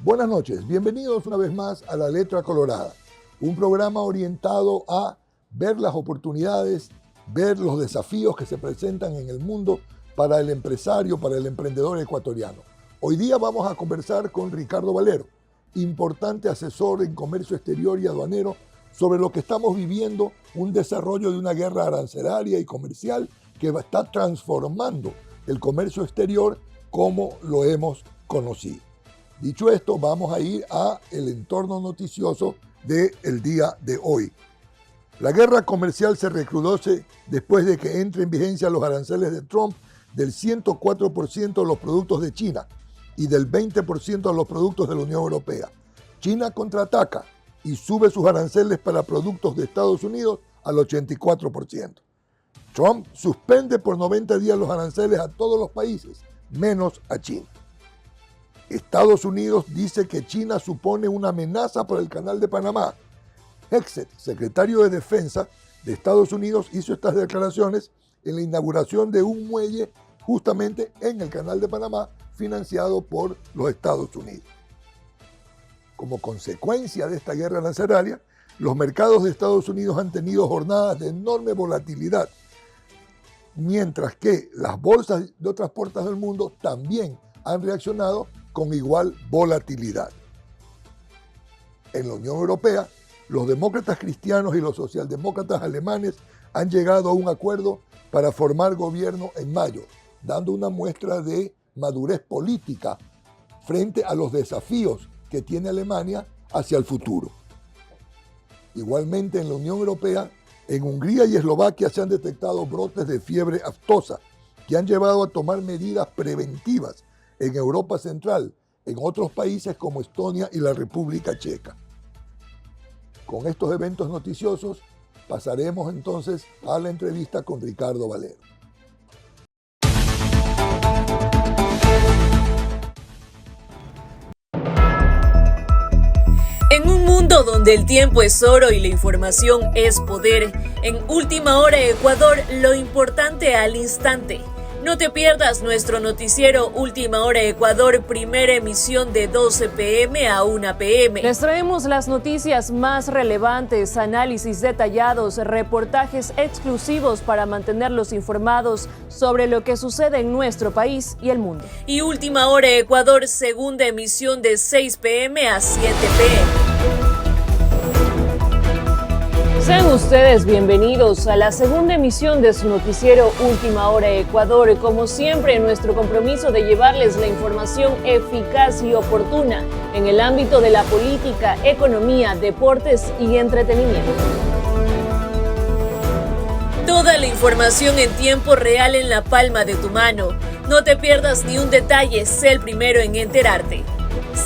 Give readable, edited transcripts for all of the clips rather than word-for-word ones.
Buenas noches, bienvenidos una vez más a La Letra Colorada, un programa orientado a ver las oportunidades, ver los desafíos que se presentan en el mundo para el empresario, para el emprendedor ecuatoriano. Hoy día vamos a conversar con Ricardo Valero, importante asesor en comercio exterior y aduanero, sobre lo que estamos viviendo, un desarrollo de una guerra arancelaria y comercial que está transformando el comercio exterior como lo hemos conocido. Dicho esto, vamos a ir a el entorno noticioso del día de hoy. La guerra comercial se recrudece después de que entre en vigencia los aranceles de Trump del 104% a los productos de China y del 20% a los productos de la Unión Europea. China contraataca y sube sus aranceles para productos de Estados Unidos al 84%. Trump suspende por 90 días los aranceles a todos los países, menos a China. Estados Unidos dice que China supone una amenaza para el Canal de Panamá. Hegseth, secretario de Defensa de Estados Unidos, hizo estas declaraciones en la inauguración de un muelle justamente en el Canal de Panamá, financiado por los Estados Unidos. Como consecuencia de esta guerra arancelaria, los mercados de Estados Unidos han tenido jornadas de enorme volatilidad, mientras que las bolsas de otras partes del mundo también han reaccionado con igual volatilidad. En la Unión Europea, los demócratas cristianos y los socialdemócratas alemanes han llegado a un acuerdo para formar gobierno en mayo, dando una muestra de madurez política frente a los desafíos que tiene Alemania hacia el futuro. Igualmente en la Unión Europea, en Hungría y Eslovaquia se han detectado brotes de fiebre aftosa que han llevado a tomar medidas preventivas en Europa Central, en otros países como Estonia y la República Checa. Con estos eventos noticiosos, pasaremos entonces a la entrevista con Ricardo Valero. En un mundo donde el tiempo es oro y la información es poder, en Última Hora Ecuador, lo importante al instante. No te pierdas nuestro noticiero Última Hora Ecuador, primera emisión de 12 p.m. a 1 p.m. Les traemos las noticias más relevantes, análisis detallados, reportajes exclusivos para mantenerlos informados sobre lo que sucede en nuestro país y el mundo. Y Última Hora Ecuador, segunda emisión de 6 p.m. a 7 p.m. Sean ustedes bienvenidos a la segunda emisión de su noticiero Última Hora Ecuador. Como siempre, nuestro compromiso de llevarles la información eficaz y oportuna en el ámbito de la política, economía, deportes y entretenimiento. Toda la información en tiempo real en la palma de tu mano. No te pierdas ni un detalle, sé el primero en enterarte.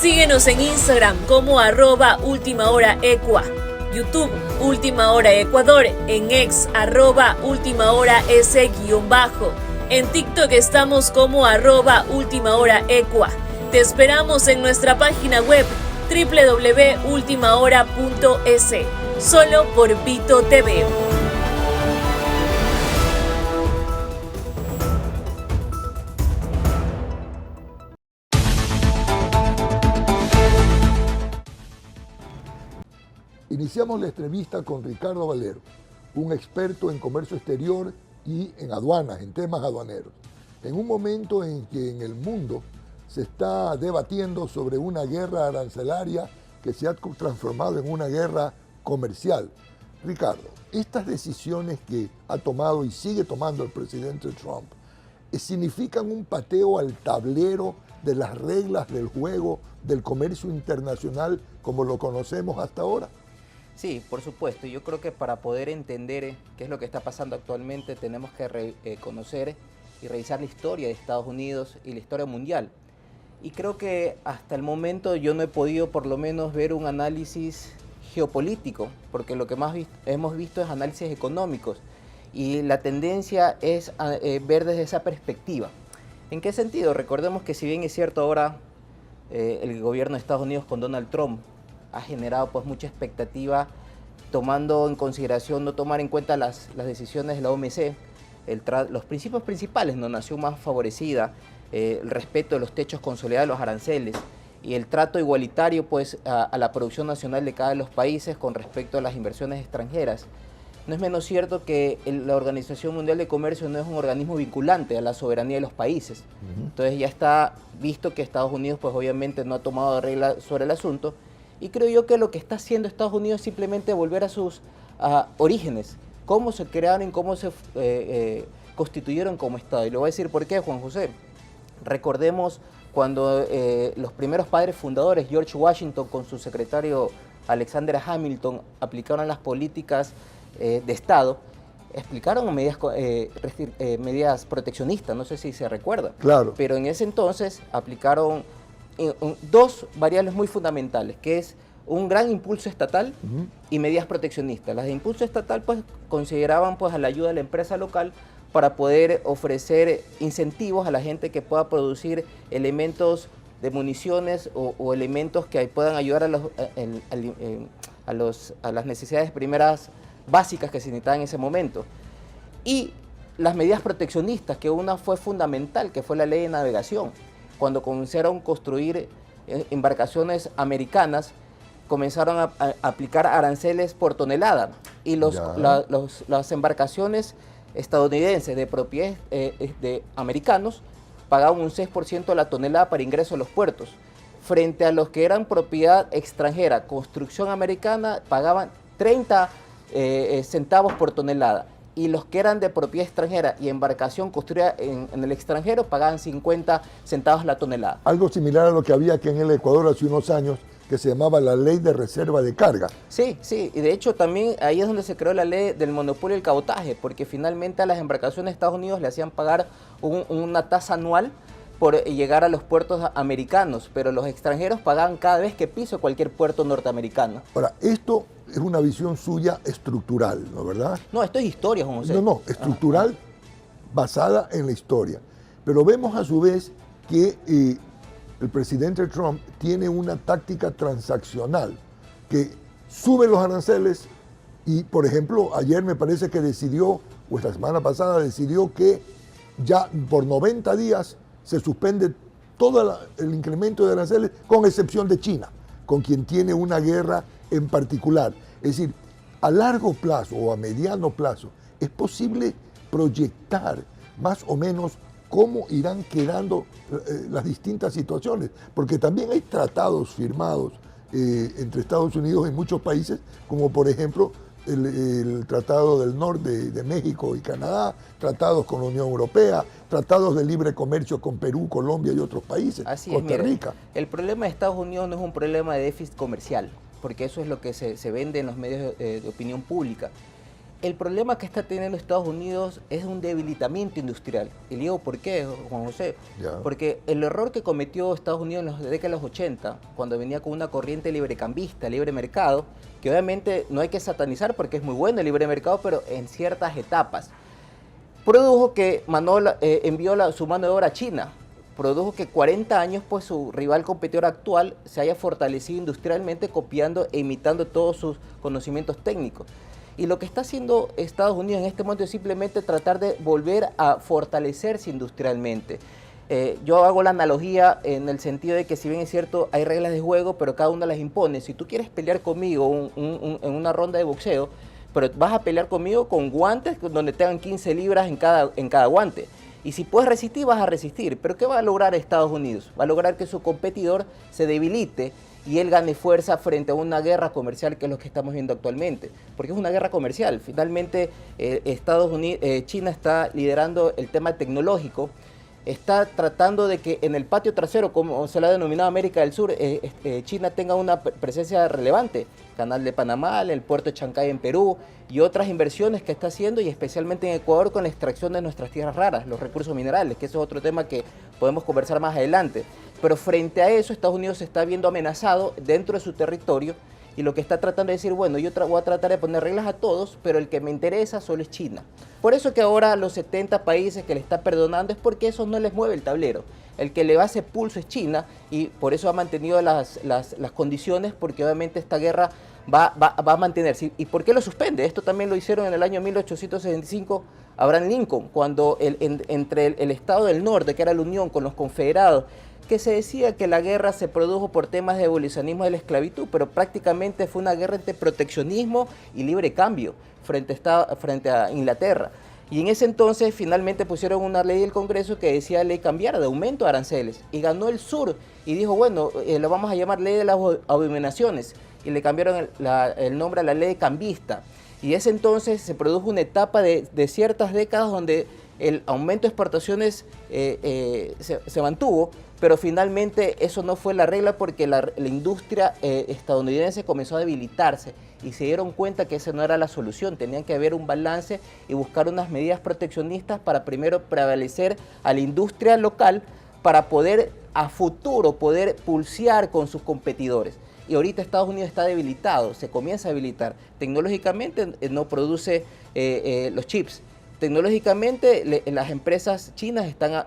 Síguenos en Instagram como @ultimahoraecua. YouTube, Última Hora Ecuador, en X, @ultimahoras_. En TikTok estamos como @ultimahoraecua. Te esperamos en nuestra página web www.ultimahora.es, solo por Vito TV. Iniciamos la entrevista con Ricardo Valero, un experto en comercio exterior y en aduanas, en temas aduaneros. En un momento en que en el mundo se está debatiendo sobre una guerra arancelaria que se ha transformado en una guerra comercial. Ricardo, estas decisiones que ha tomado y sigue tomando el presidente Trump significan un pateo al tablero de las reglas del juego del comercio internacional como lo conocemos hasta ahora. Sí, por supuesto. Yo creo que para poder entender qué es lo que está pasando actualmente tenemos que conocer y revisar la historia de Estados Unidos y la historia mundial. Y creo que hasta el momento yo no he podido por lo menos ver un análisis geopolítico, porque lo que más hemos visto es análisis económicos y la tendencia es ver desde esa perspectiva. ¿En qué sentido? Recordemos que si bien es cierto ahora el gobierno de Estados Unidos con Donald Trump ha generado pues mucha expectativa, tomando en consideración no tomar en cuenta las decisiones de la OMC, los principios principales, ¿no? Nación más favorecida, el respeto de los techos consolidados de los aranceles y el trato igualitario pues a la producción nacional de cada uno de los países con respecto a las inversiones extranjeras. No es menos cierto que la Organización Mundial de Comercio no es un organismo vinculante a la soberanía de los países. Entonces ya está visto que Estados Unidos pues obviamente no ha tomado regla sobre el asunto, y creo yo que lo que está haciendo Estados Unidos es simplemente volver a sus orígenes, cómo se crearon, cómo se constituyeron como Estado. Y le voy a decir por qué, Juan José. Recordemos cuando los primeros padres fundadores, George Washington con su secretario Alexander Hamilton, aplicaron las políticas de Estado, explicaron medidas proteccionistas, no sé si se recuerda. Claro. Pero en ese entonces aplicaron dos variables muy fundamentales, que es un gran impulso estatal y medidas proteccionistas. Las de impulso estatal pues consideraban pues a la ayuda de la empresa local para poder ofrecer incentivos a la gente que pueda producir elementos de municiones o elementos que puedan ayudar a las necesidades primeras básicas que se necesitaban en ese momento. Y las medidas proteccionistas, que una fue fundamental, que fue la ley de navegación. Cuando comenzaron a construir embarcaciones americanas, comenzaron a aplicar aranceles por tonelada, y las embarcaciones estadounidenses de propiedad de americanos pagaban un 6% de la tonelada para ingreso a los puertos, frente a los que eran propiedad extranjera, construcción americana, pagaban 30 centavos por tonelada, y los que eran de propiedad extranjera y embarcación construida en el extranjero pagaban 50 centavos la tonelada. Algo similar a lo que había aquí en el Ecuador hace unos años, que se llamaba la Ley de Reserva de Carga. Sí, y de hecho también ahí es donde se creó la ley del monopolio del cabotaje, porque finalmente a las embarcaciones de Estados Unidos le hacían pagar una tasa anual por llegar a los puertos americanos, pero los extranjeros pagaban cada vez que piso cualquier puerto norteamericano. Ahora, esto es una visión suya estructural, ¿no es verdad? No, esto es historia, Juan José. No, estructural, basada en la historia. Pero vemos a su vez que el presidente Trump tiene una táctica transaccional, que sube los aranceles y, por ejemplo, ayer me parece que decidió, o esta semana pasada decidió que ya por 90 días se suspende todo el incremento de aranceles, con excepción de China, con quien tiene una guerra en particular. Es decir, a largo plazo o a mediano plazo, es posible proyectar más o menos cómo irán quedando las distintas situaciones, porque también hay tratados firmados entre Estados Unidos y muchos países, como por ejemplo el Tratado del Norte de México y Canadá, tratados con la Unión Europea, tratados de libre comercio con Perú, Colombia y otros países, Así Costa es, Rica. El problema de Estados Unidos no es un problema de déficit comercial, porque eso es lo que se vende en los medios de opinión pública. El problema que está teniendo Estados Unidos es un debilitamiento industrial. Y digo, ¿por qué, Juan José? Porque el error que cometió Estados Unidos en la década de los 80, cuando venía con una corriente librecambista, libre mercado, que obviamente no hay que satanizar porque es muy bueno el libre mercado, pero en ciertas etapas, produjo que envió su mano de obra a China. Produjo que 40 años pues su rival competidor actual se haya fortalecido industrialmente, copiando e imitando todos sus conocimientos técnicos. Y lo que está haciendo Estados Unidos en este momento es simplemente tratar de volver a fortalecerse industrialmente. Yo hago la analogía en el sentido de que, si bien es cierto, hay reglas de juego, pero cada una las impone. Si tú quieres pelear conmigo en una ronda de boxeo, pero vas a pelear conmigo con guantes donde tengan 15 libras en cada guante. Y si puedes resistir, vas a resistir. Pero ¿qué va a lograr Estados Unidos? Va a lograr que su competidor se debilite y él gane fuerza frente a una guerra comercial, que es lo que estamos viendo actualmente. Porque es una guerra comercial. Finalmente, China está liderando el tema tecnológico, está tratando de que en el patio trasero, como se lo ha denominado América del Sur, China tenga una presencia relevante. Canal de Panamá, el puerto de Chancay en Perú y otras inversiones que está haciendo, y especialmente en Ecuador con la extracción de nuestras tierras raras, los recursos minerales, que eso es otro tema que podemos conversar más adelante. Pero frente a eso, Estados Unidos se está viendo amenazado dentro de su territorio, y lo que está tratando de decir, bueno, yo voy a tratar de poner reglas a todos, pero el que me interesa solo es China. Por eso que ahora los 70 países que le está perdonando es porque eso no les mueve el tablero. El que le va a hacer pulso es China, y por eso ha mantenido las condiciones, porque obviamente esta guerra va a mantenerse. ¿Y por qué lo suspende? Esto también lo hicieron en el año 1865 Abraham Lincoln, cuando entre el Estado del Norte, que era la Unión, con los confederados, que se decía que la guerra se produjo por temas de abolicionismo de la esclavitud, pero prácticamente fue una guerra entre proteccionismo y libre cambio frente a Inglaterra. Y en ese entonces finalmente pusieron una ley del Congreso que decía ley cambiar de aumento de aranceles. Y ganó el sur y dijo, bueno, lo vamos a llamar ley de las abominaciones. Y le cambiaron el nombre a la ley cambista. Y ese entonces se produjo una etapa de ciertas décadas donde el aumento de exportaciones se mantuvo, pero finalmente eso no fue la regla porque la industria estadounidense comenzó a debilitarse y se dieron cuenta que esa no era la solución, tenían que haber un balance y buscar unas medidas proteccionistas para primero prevalecer a la industria local para poder a futuro poder pulsear con sus competidores. Y ahorita Estados Unidos está debilitado, se comienza a debilitar. Tecnológicamente no produce los chips. Tecnológicamente las empresas chinas están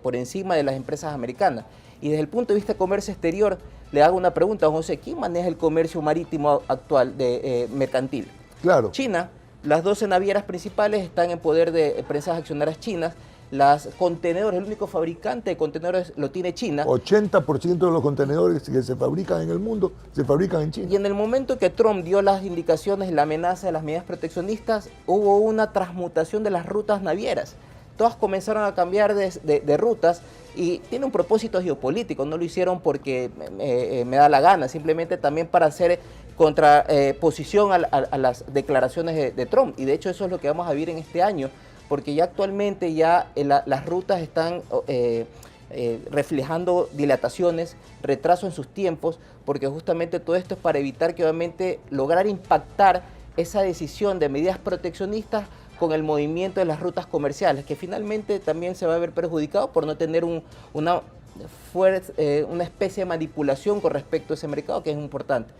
por encima de las empresas americanas. Y desde el punto de vista de comercio exterior, le hago una pregunta, José, ¿quién maneja el comercio marítimo actual mercantil? Claro. China. Las 12 navieras principales están en poder de empresas accionarias chinas. Los contenedores, el único fabricante de contenedores lo tiene China. 80% de los contenedores que se fabrican en el mundo se fabrican en China. Y en el momento que Trump dio las indicaciones, la amenaza de las medidas proteccionistas, hubo una transmutación de las rutas navieras. Todas comenzaron a cambiar de rutas y tiene un propósito geopolítico. No lo hicieron porque me da la gana, simplemente también para hacer contraposición a las declaraciones de Trump. Y de hecho eso es lo que vamos a vivir en este año, porque ya actualmente las rutas están reflejando dilataciones, retraso en sus tiempos, porque justamente todo esto es para evitar que obviamente lograr impactar esa decisión de medidas proteccionistas con el movimiento de las rutas comerciales, que finalmente también se va a ver perjudicado por no tener una especie de manipulación con respecto a ese mercado, que es importante.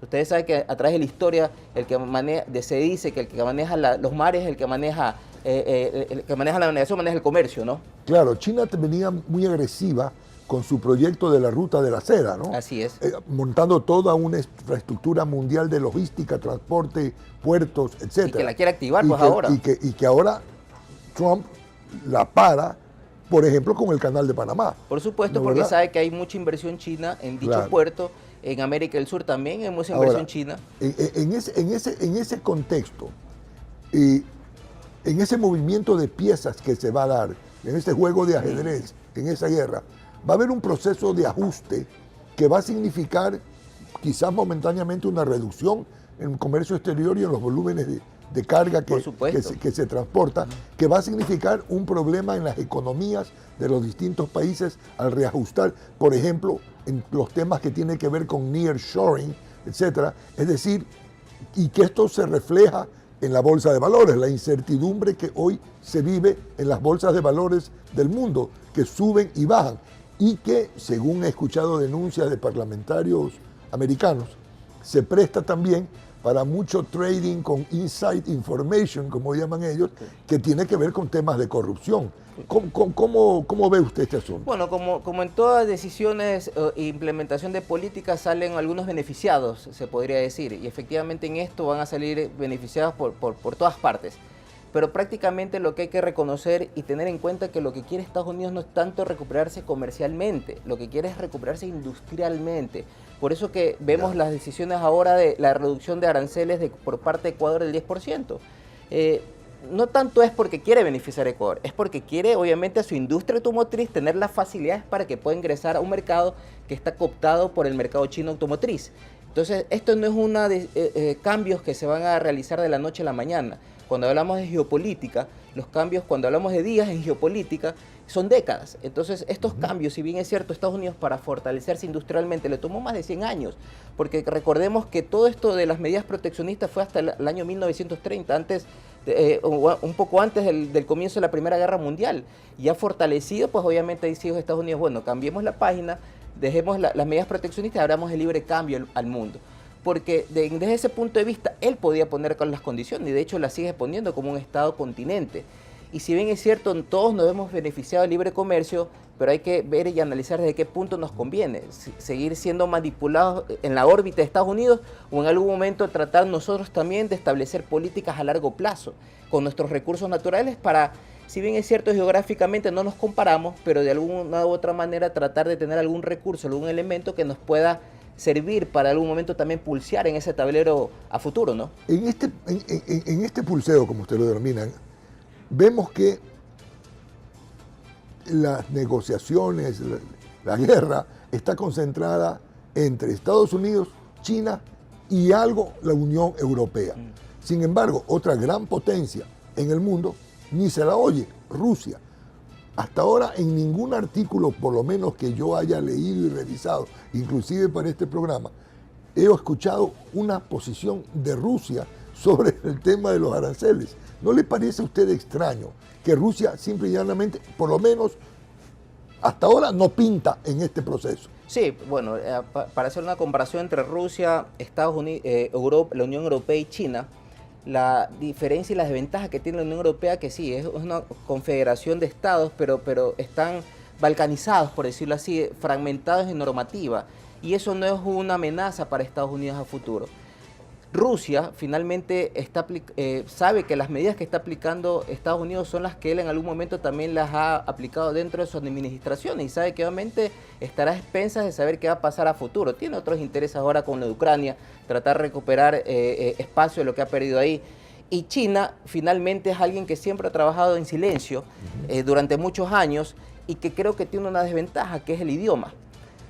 Ustedes saben que a través de la historia se dice que el que maneja los mares, el que maneja la navegación, maneja el comercio, ¿no? Claro, China venía muy agresiva con su proyecto de la ruta de la seda, ¿no? Así es. Montando toda una infraestructura mundial de logística, transporte, puertos, etc. Y que la quiere activar ahora. Y que ahora Trump la para, por ejemplo, con el canal de Panamá. Por supuesto, ¿no, porque verdad? sabe que hay mucha inversión china en dicho Claro. puerto. En América del Sur también hay mucha inversión china. En ese contexto, en ese movimiento de piezas que se va a dar, en ese juego de ajedrez, en esa guerra, va a haber un proceso de ajuste que va a significar quizás momentáneamente una reducción en el comercio exterior y en los volúmenes de carga que se transporta, que va a significar un problema en las economías de los distintos países al reajustar, por ejemplo, en los temas que tienen que ver con nearshoring, etcétera. Es decir, y que esto se refleja en la bolsa de valores, la incertidumbre que hoy se vive en las bolsas de valores del mundo, que suben y bajan, y que, según he escuchado denuncias de parlamentarios americanos, se presta también para mucho trading con inside information, como llaman ellos, que tiene que ver con temas de corrupción. ¿Cómo ve usted este asunto? Bueno, como en todas decisiones e implementación de políticas salen algunos beneficiados, se podría decir, y efectivamente en esto van a salir beneficiados por todas partes. Pero prácticamente lo que hay que reconocer y tener en cuenta que lo que quiere Estados Unidos no es tanto recuperarse comercialmente, lo que quiere es recuperarse industrialmente. Por eso que vemos las decisiones ahora de la reducción de aranceles por parte de Ecuador del 10%. No tanto es porque quiere beneficiar a Ecuador, es porque quiere obviamente a su industria automotriz tener las facilidades para que pueda ingresar a un mercado que está cooptado por el mercado chino automotriz. Entonces, esto no es una de cambios que se van a realizar de la noche a la mañana. Cuando hablamos de geopolítica, los cambios, cuando hablamos de días en geopolítica, son décadas. Entonces, estos cambios, si bien es cierto, Estados Unidos para fortalecerse industrialmente le tomó más de 100 años, porque recordemos que todo esto de las medidas proteccionistas fue hasta el año 1930, un poco antes del comienzo de la Primera Guerra Mundial. Y ha fortalecido, pues obviamente dice Estados Unidos, bueno, cambiemos la página, dejemos las medidas proteccionistas y abramos el libre cambio al mundo. Porque desde ese punto de vista él podía poner con las condiciones y de hecho las sigue poniendo como un Estado continente. Y si bien es cierto, todos nos hemos beneficiado del libre comercio, pero hay que ver y analizar desde qué punto nos conviene. Seguir siendo manipulados en la órbita de Estados Unidos o en algún momento tratar nosotros también de establecer políticas a largo plazo con nuestros recursos naturales para si bien es cierto geográficamente no nos comparamos, pero de alguna u otra manera tratar de tener algún recurso, algún elemento que nos pueda servir para algún momento también pulsear en ese tablero a futuro, ¿no? En este pulseo, como ustedes lo denominan, vemos que las negociaciones, la guerra, está concentrada entre Estados Unidos, China y algo la Unión Europea. Sin embargo, otra gran potencia en el mundo ni se la oye, Rusia. Hasta ahora en ningún artículo, por lo menos que yo haya leído y revisado, inclusive para este programa, he escuchado una posición de Rusia sobre el tema de los aranceles. ¿No le parece a usted extraño que Rusia simple y llanamente, por lo menos hasta ahora, no pinta en este proceso? Sí, bueno, para hacer una comparación entre Rusia, Estados Unidos, Europa, la Unión Europea y China, la diferencia y las desventajas que tiene la Unión Europea, que sí, es una confederación de estados, pero están balcanizados, por decirlo así, fragmentados en normativa, y eso no es una amenaza para Estados Unidos a futuro. Rusia finalmente sabe que las medidas que está aplicando Estados Unidos son las que él en algún momento también las ha aplicado dentro de su administración y sabe que obviamente estará a expensas de saber qué va a pasar a futuro. Tiene otros intereses ahora con la de Ucrania, tratar de recuperar espacio de lo que ha perdido ahí. Y China finalmente es alguien que siempre ha trabajado en silencio durante muchos años y que creo que tiene una desventaja, que es el idioma.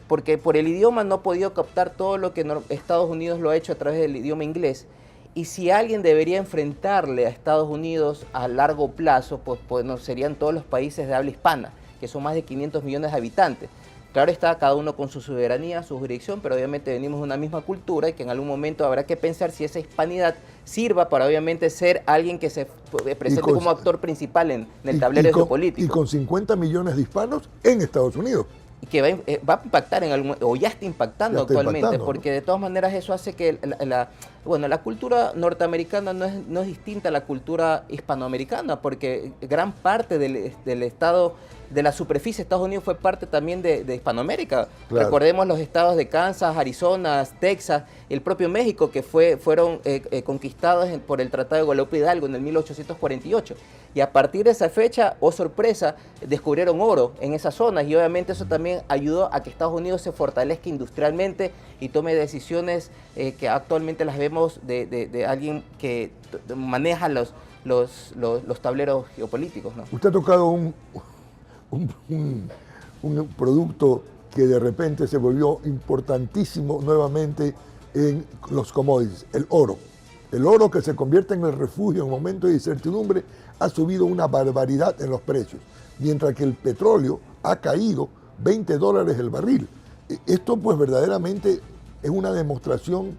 Porque por el idioma no ha podido captar todo lo que Estados Unidos lo ha hecho a través del idioma inglés. Y si alguien debería enfrentarle a Estados Unidos a largo plazo, pues no, serían todos los países de habla hispana, que son más de 500 millones de habitantes. Claro está, cada uno con su soberanía, su jurisdicción, pero obviamente venimos de una misma cultura y que en algún momento habrá que pensar si esa hispanidad sirva para obviamente ser alguien que se presente como actor principal en el tablero geopolítico. Y con 50 millones de hispanos en Estados Unidos. Que va a impactar o ya está impactando actualmente, porque de todas maneras eso hace que la cultura norteamericana no es distinta a la cultura hispanoamericana, porque gran parte del estado, de la superficie de Estados Unidos fue parte también de Hispanoamérica. Claro. Recordemos los estados de Kansas, Arizona, Texas, el propio México, que fueron conquistados por el Tratado de Guadalupe Hidalgo en el 1848. Y a partir de esa fecha, oh sorpresa, descubrieron oro en esas zonas y obviamente eso también ayudó a que Estados Unidos se fortalezca industrialmente y tome decisiones que actualmente las vemos de alguien que maneja los tableros geopolíticos, ¿no? Usted ha tocado un producto que de repente se volvió importantísimo nuevamente en los commodities, el oro. El oro, que se convierte en el refugio en momentos de incertidumbre, ha subido una barbaridad en los precios, mientras que el petróleo ha caído $20 el barril. Esto pues verdaderamente es una demostración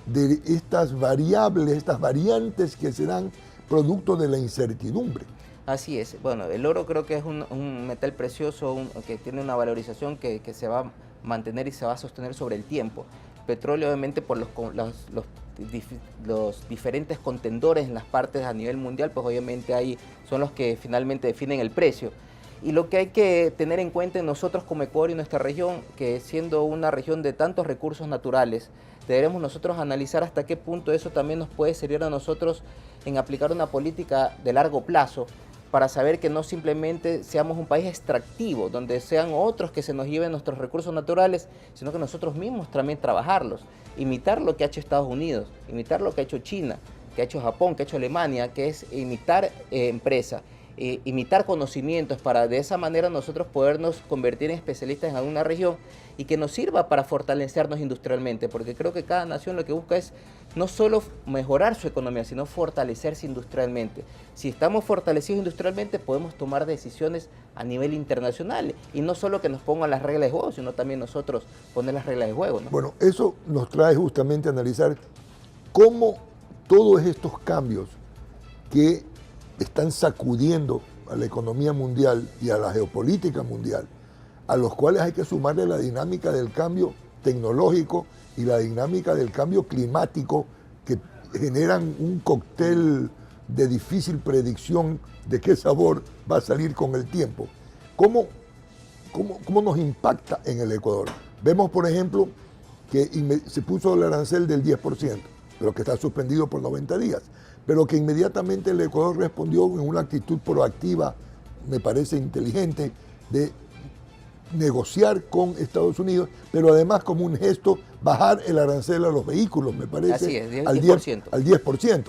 de estas variables, estas variantes que se dan producto de la incertidumbre. Así es. Bueno, el oro creo que es un metal precioso que tiene una valorización que se va a mantener y se va a sostener sobre el tiempo. Petróleo obviamente por los diferentes contendores en las partes a nivel mundial, pues obviamente ahí son los que finalmente definen el precio. Y lo que hay que tener en cuenta en nosotros como Ecuador y nuestra región, que siendo una región de tantos recursos naturales, deberemos nosotros analizar hasta qué punto eso también nos puede servir a nosotros en aplicar una política de largo plazo, para saber que no simplemente seamos un país extractivo, donde sean otros que se nos lleven nuestros recursos naturales, sino que nosotros mismos también trabajarlos, imitar lo que ha hecho Estados Unidos, imitar lo que ha hecho China, que ha hecho Japón, que ha hecho Alemania, que es imitar empresas, imitar conocimientos para de esa manera nosotros podernos convertir en especialistas en alguna región y que nos sirva para fortalecernos industrialmente, porque creo que cada nación lo que busca es no solo mejorar su economía, sino fortalecerse industrialmente. Si estamos fortalecidos industrialmente, podemos tomar decisiones a nivel internacional y no solo que nos pongan las reglas de juego, sino también nosotros poner las reglas de juego, ¿no? Bueno, eso nos trae justamente a analizar cómo todos estos cambios que están sacudiendo a la economía mundial y a la geopolítica mundial, a los cuales hay que sumarle la dinámica del cambio tecnológico y la dinámica del cambio climático, que generan un cóctel de difícil predicción de qué sabor va a salir con el tiempo. ¿Cómo nos impacta en el Ecuador? Vemos, por ejemplo, que se puso el arancel del 10%, pero que está suspendido por 90 días. pero que inmediatamente el Ecuador respondió en una actitud proactiva, me parece inteligente, de negociar con Estados Unidos, pero además como un gesto bajar el arancel a los vehículos, me parece, así es, al 10%.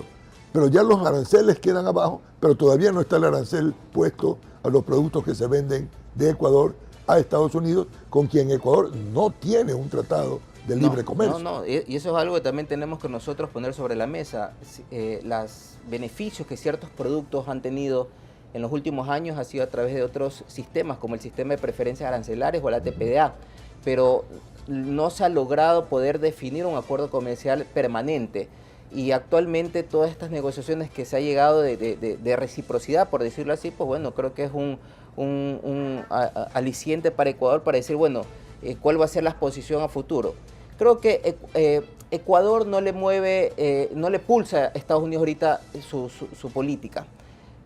Pero ya los aranceles quedan abajo, pero todavía no está el arancel puesto a los productos que se venden de Ecuador a Estados Unidos, con quien Ecuador no tiene un tratado de libre comercio. No, y eso es algo que también tenemos que nosotros poner sobre la mesa. Los beneficios que ciertos productos han tenido en los últimos años ha sido a través de otros sistemas, como el sistema de preferencias arancelares o la TPDA, pero no se ha logrado poder definir un acuerdo comercial permanente. Y actualmente todas estas negociaciones que se ha llegado de reciprocidad, por decirlo así, pues bueno, creo que es un aliciente para Ecuador para decir, bueno, cuál va a ser la posición a futuro. Creo que Ecuador no le mueve, no le pulsa a Estados Unidos ahorita su política.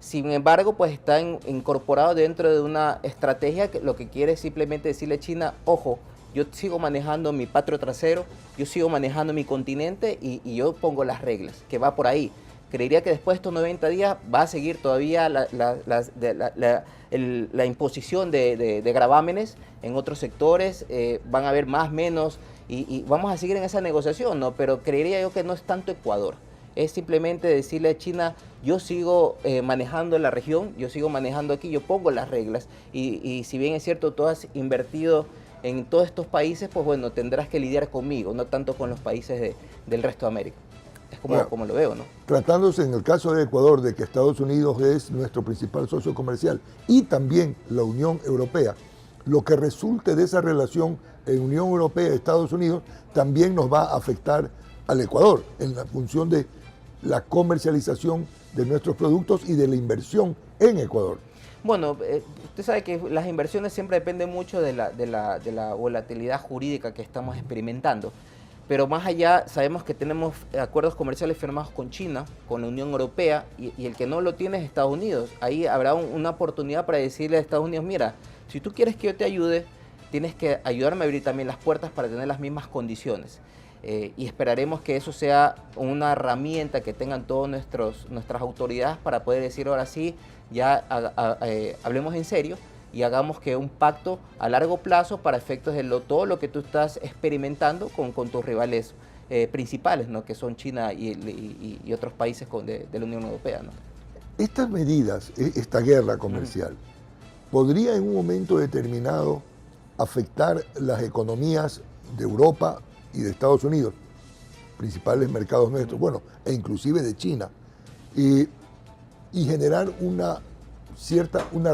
Sin embargo, pues está incorporado dentro de una estrategia que lo que quiere es simplemente decirle a China, ojo, yo sigo manejando mi patio trasero, yo sigo manejando mi continente y yo pongo las reglas, que va por ahí. Creería que después de estos 90 días va a seguir todavía la imposición de gravámenes en otros sectores, van a haber más, menos, y vamos a seguir en esa negociación, ¿no? Pero creería yo que no es tanto Ecuador. Es simplemente decirle a China, yo sigo manejando la región, yo sigo manejando aquí, yo pongo las reglas. Y si bien es cierto, tú has invertido en todos estos países, pues bueno, tendrás que lidiar conmigo, no tanto con los países del resto de América. Es como lo veo, ¿no? Tratándose en el caso de Ecuador de que Estados Unidos es nuestro principal socio comercial y también la Unión Europea, lo que resulte de esa relación en Unión Europea y Estados Unidos también nos va a afectar al Ecuador en la función de la comercialización de nuestros productos y de la inversión en Ecuador. Bueno, usted sabe que las inversiones siempre dependen mucho de la volatilidad jurídica que estamos experimentando. Pero más allá, sabemos que tenemos acuerdos comerciales firmados con China, con la Unión Europea, y el que no lo tiene es Estados Unidos. Ahí habrá una oportunidad para decirle a Estados Unidos, mira, si tú quieres que yo te ayude, tienes que ayudarme a abrir también las puertas para tener las mismas condiciones. Y esperaremos que eso sea una herramienta que tengan todas nuestras autoridades para poder decir ahora sí, ya hablemos en serio y hagamos que un pacto a largo plazo para efectos de todo lo que tú estás experimentando con tus rivales principales, ¿no? Que son China y otros países de la Unión Europea, ¿no? Estas medidas, esta guerra comercial, podría en un momento determinado afectar las economías de Europa y de Estados Unidos, principales mercados nuestros, bueno, e inclusive de China, y generar una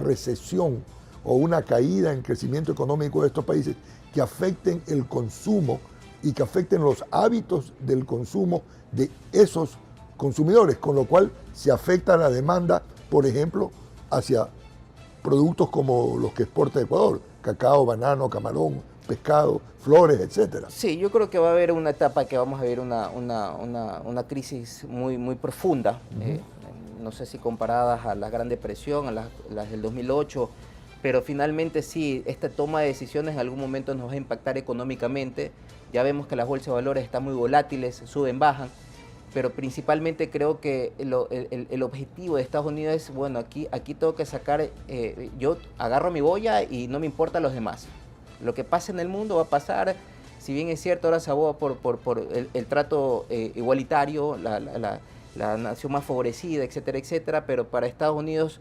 recesión o una caída en crecimiento económico de estos países que afecten el consumo y que afecten los hábitos del consumo de esos consumidores, con lo cual se afecta la demanda, por ejemplo, hacia productos como los que exporta Ecuador, cacao, banano, camarón, pescado, flores, etcétera. Sí, yo creo que va a haber una etapa que vamos a ver una crisis muy, muy profunda, no sé si comparadas a la Gran Depresión, a las del 2008, pero finalmente sí, esta toma de decisiones en algún momento nos va a impactar económicamente. Ya vemos que las bolsas de valores están muy volátiles, suben, bajan, pero principalmente creo que el objetivo de Estados Unidos es, bueno, aquí tengo que sacar, yo agarro mi boya y no me importa los demás. Lo que pasa en el mundo va a pasar, si bien es cierto, ahora se aboga por el trato igualitario, la nación más favorecida, etcétera, etcétera, pero para Estados Unidos,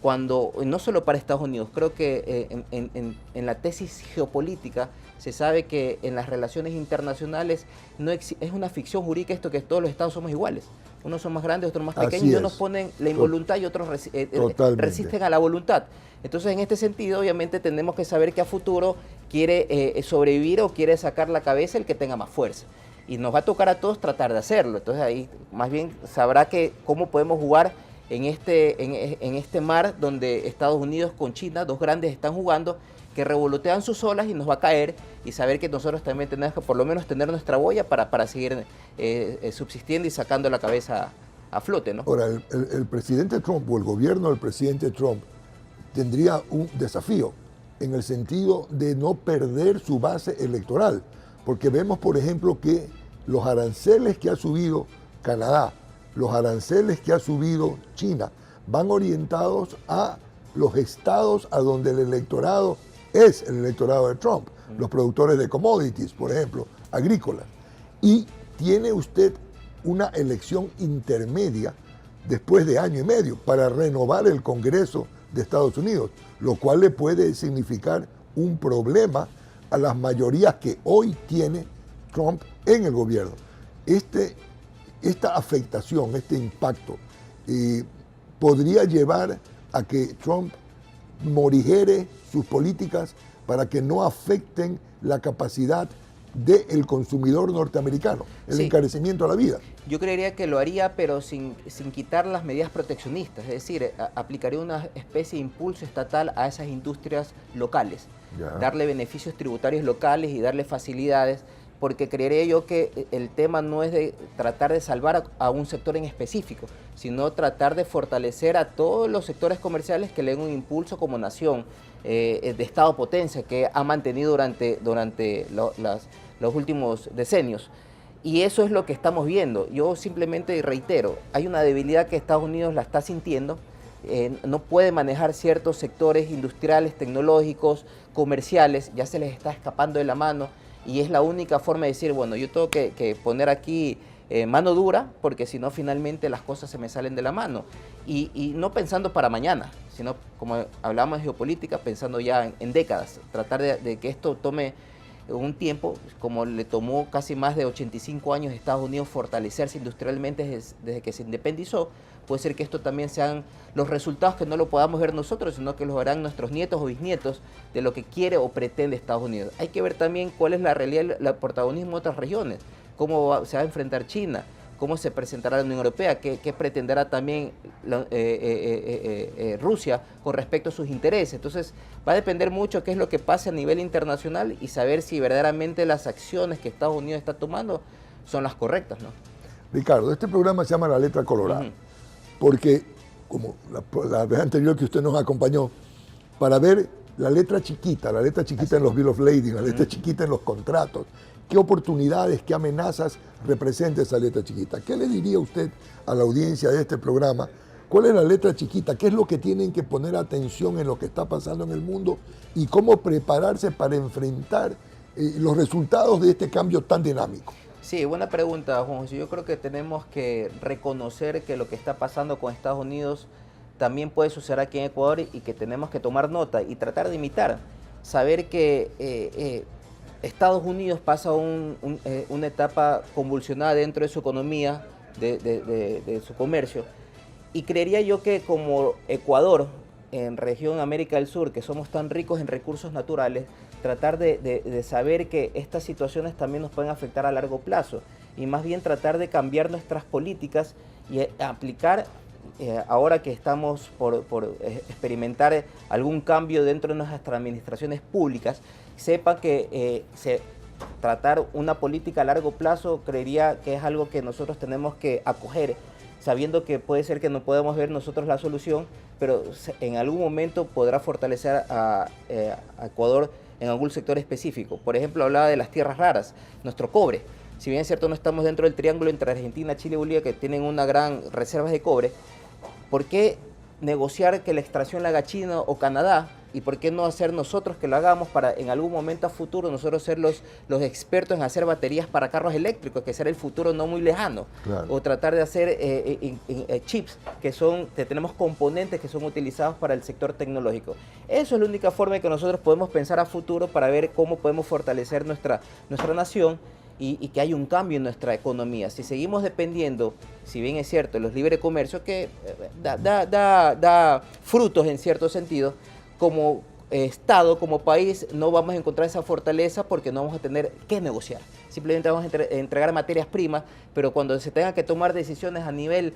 no solo para Estados Unidos, creo que en la tesis geopolítica se sabe que en las relaciones internacionales es una ficción jurídica esto que todos los estados somos iguales. Unos son más grandes, otros más pequeños, y unos ponen la involuntad y otros resisten a la voluntad. Entonces, en este sentido, obviamente, tenemos que saber que a futuro quiere sobrevivir o quiere sacar la cabeza el que tenga más fuerza. Y nos va a tocar a todos tratar de hacerlo. Entonces, ahí más bien sabrá cómo podemos jugar en este mar donde Estados Unidos con China, dos grandes, están jugando, que revolotean sus olas y nos va a caer, y saber que nosotros también tenemos que por lo menos tener nuestra boya para seguir subsistiendo y sacando la cabeza a flote, ¿no? Ahora, el presidente Trump o el gobierno del presidente Trump tendría un desafío en el sentido de no perder su base electoral, porque vemos, por ejemplo, que los aranceles que ha subido Canadá los aranceles que ha subido China van orientados a los estados a donde el electorado es el electorado de Trump, los productores de commodities, por ejemplo, agrícolas. Y tiene usted una elección intermedia después de año y medio para renovar el Congreso de Estados Unidos, lo cual le puede significar un problema a las mayorías que hoy tiene Trump en el gobierno. Esta afectación, este impacto, podría llevar a que Trump morigere sus políticas para que no afecten la capacidad del consumidor norteamericano, el encarecimiento de la vida. Yo creería que lo haría, pero sin quitar las medidas proteccionistas, es decir, aplicaría una especie de impulso estatal a esas industrias locales, darle beneficios tributarios locales y darle facilidades, porque creería yo que el tema no es de tratar de salvar a un sector en específico, sino tratar de fortalecer a todos los sectores comerciales que le den un impulso como nación de Estado potencia que ha mantenido durante los últimos decenios. Y eso es lo que estamos viendo. Yo simplemente reitero, hay una debilidad que Estados Unidos la está sintiendo, no puede manejar ciertos sectores industriales, tecnológicos, comerciales, ya se les está escapando de la mano, y es la única forma de decir, bueno, yo tengo que poner aquí mano dura, porque si no finalmente las cosas se me salen de la mano. Y no pensando para mañana, sino como hablamos de geopolítica, pensando ya en décadas, tratar de que esto tome un tiempo, como le tomó casi más de 85 años a Estados Unidos fortalecerse industrialmente desde que se independizó. Puede ser que esto también sean los resultados que no lo podamos ver nosotros, sino que los verán nuestros nietos o bisnietos de lo que quiere o pretende Estados Unidos. Hay que ver también cuál es la realidad, el protagonismo de otras regiones, cómo se va a enfrentar China, cómo se presentará la Unión Europea, qué pretenderá también Rusia con respecto a sus intereses. Entonces va a depender mucho qué es lo que pase a nivel internacional y saber si verdaderamente las acciones que Estados Unidos está tomando son las correctas, ¿no? Ricardo, este programa se llama La Letra Colorada, porque, como la vez anterior que usted nos acompañó, para ver la letra chiquita en los Bill of Lading, la letra chiquita en los contratos, qué oportunidades, qué amenazas representa esa letra chiquita. ¿Qué le diría usted a la audiencia de este programa? ¿Cuál es la letra chiquita? ¿Qué es lo que tienen que poner atención en lo que está pasando en el mundo? ¿Y cómo prepararse para enfrentar los resultados de este cambio tan dinámico? Sí, buena pregunta, Juan José. Yo creo que tenemos que reconocer que lo que está pasando con Estados Unidos también puede suceder aquí en Ecuador y que tenemos que tomar nota y tratar de imitar. Saber que Estados Unidos pasa una etapa convulsionada dentro de su economía, de su comercio, y creería yo que como Ecuador, en región América del Sur, que somos tan ricos en recursos naturales, tratar de saber que estas situaciones también nos pueden afectar a largo plazo, y más bien tratar de cambiar nuestras políticas y aplicar, ahora que estamos por experimentar algún cambio dentro de nuestras administraciones públicas, sepa que tratar una política a largo plazo creería que es algo que nosotros tenemos que acoger, sabiendo que puede ser que no podamos ver nosotros la solución, pero en algún momento podrá fortalecer a Ecuador en algún sector específico. Por ejemplo, hablaba de las tierras raras, nuestro cobre. Si bien es cierto no estamos dentro del triángulo entre Argentina, Chile y Bolivia, que tienen una gran reserva de cobre, ¿por qué negociar que la extracción la haga China o Canadá? ¿Y por qué no hacer nosotros que lo hagamos para en algún momento a futuro nosotros ser los expertos en hacer baterías para carros eléctricos, que será el futuro no muy lejano? Claro. O tratar de hacer chips, que tenemos componentes que son utilizados para el sector tecnológico. Eso es la única forma en que nosotros podemos pensar a futuro para ver cómo podemos fortalecer nuestra nación y que haya un cambio en nuestra economía. Si seguimos dependiendo, si bien es cierto, de los libre comercio, que da frutos en cierto sentido, como Estado, como país, no vamos a encontrar esa fortaleza porque no vamos a tener que negociar. Simplemente vamos a entregar materias primas, pero cuando se tengan que tomar decisiones a nivel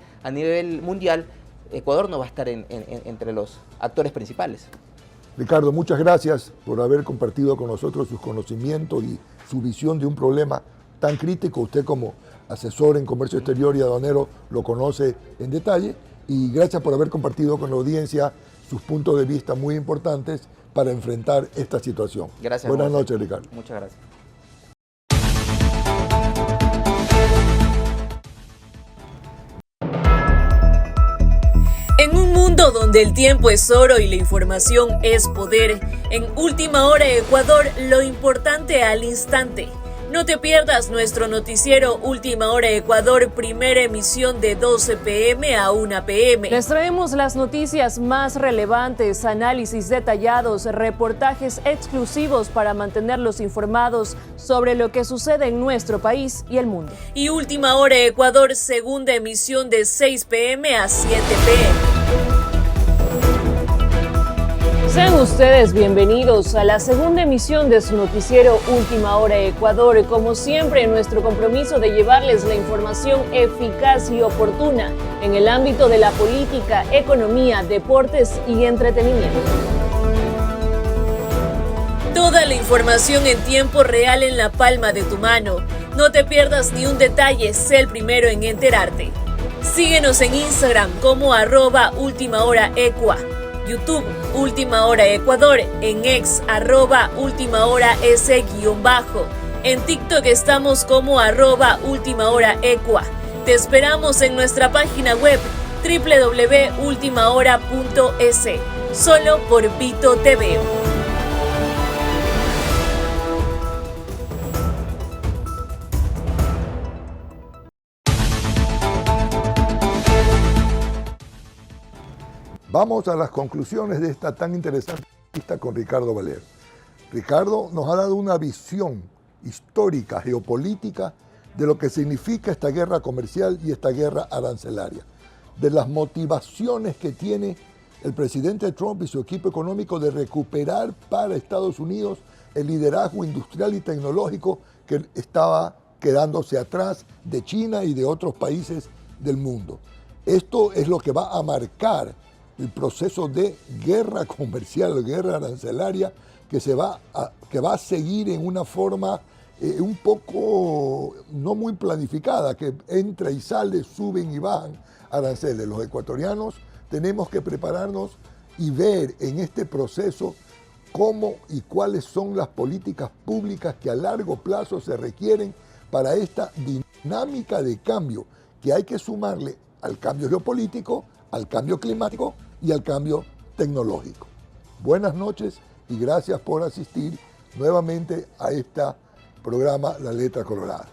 mundial, Ecuador no va a estar entre los actores principales. Ricardo, muchas gracias por haber compartido con nosotros sus conocimientos y su visión de un problema tan crítico. Usted como asesor en comercio exterior y aduanero lo conoce en detalle, y gracias por haber compartido con la audiencia sus puntos de vista muy importantes para enfrentar esta situación. Gracias. Buenas noches, Ricardo. Muchas gracias. momento donde el tiempo es oro y la información es poder. En Última Hora Ecuador, lo importante al instante. No te pierdas nuestro noticiero Última Hora Ecuador, primera emisión de 12 p.m. a 1 p.m. Les traemos las noticias más relevantes, análisis detallados, reportajes exclusivos para mantenerlos informados sobre lo que sucede en nuestro país y el mundo. Y Última Hora Ecuador, segunda emisión de 6 p.m. a 7 p.m. Sean ustedes bienvenidos a la segunda emisión de su noticiero Última Hora Ecuador. Como siempre, nuestro compromiso de llevarles la información eficaz y oportuna en el ámbito de la política, economía, deportes y entretenimiento. Toda la información en tiempo real en la palma de tu mano. No te pierdas ni un detalle, sé el primero en enterarte. Síguenos en Instagram como @ultimahoraecua. YouTube, Última Hora Ecuador, en X, @ultimahoras_. En TikTok estamos como @ultimahoraecua. Te esperamos en nuestra página web www.ultimahora.es, solo por Vito TV. Vamos a las conclusiones de esta tan interesante entrevista con Ricardo Valero. Ricardo nos ha dado una visión histórica, geopolítica, de lo que significa esta guerra comercial y esta guerra arancelaria, de las motivaciones que tiene el presidente Trump y su equipo económico de recuperar para Estados Unidos el liderazgo industrial y tecnológico que estaba quedándose atrás de China y de otros países del mundo. Esto es lo que va a marcar el proceso de guerra comercial, guerra arancelaria, que va a seguir en una forma un poco no muy planificada, que entra y sale, suben y bajan aranceles. Los ecuatorianos tenemos que prepararnos y ver en este proceso cómo y cuáles son las políticas públicas que a largo plazo se requieren para esta dinámica de cambio que hay que sumarle al cambio geopolítico, al cambio climático y al cambio tecnológico. Buenas noches y gracias por asistir nuevamente a este programa La Letra Colorada.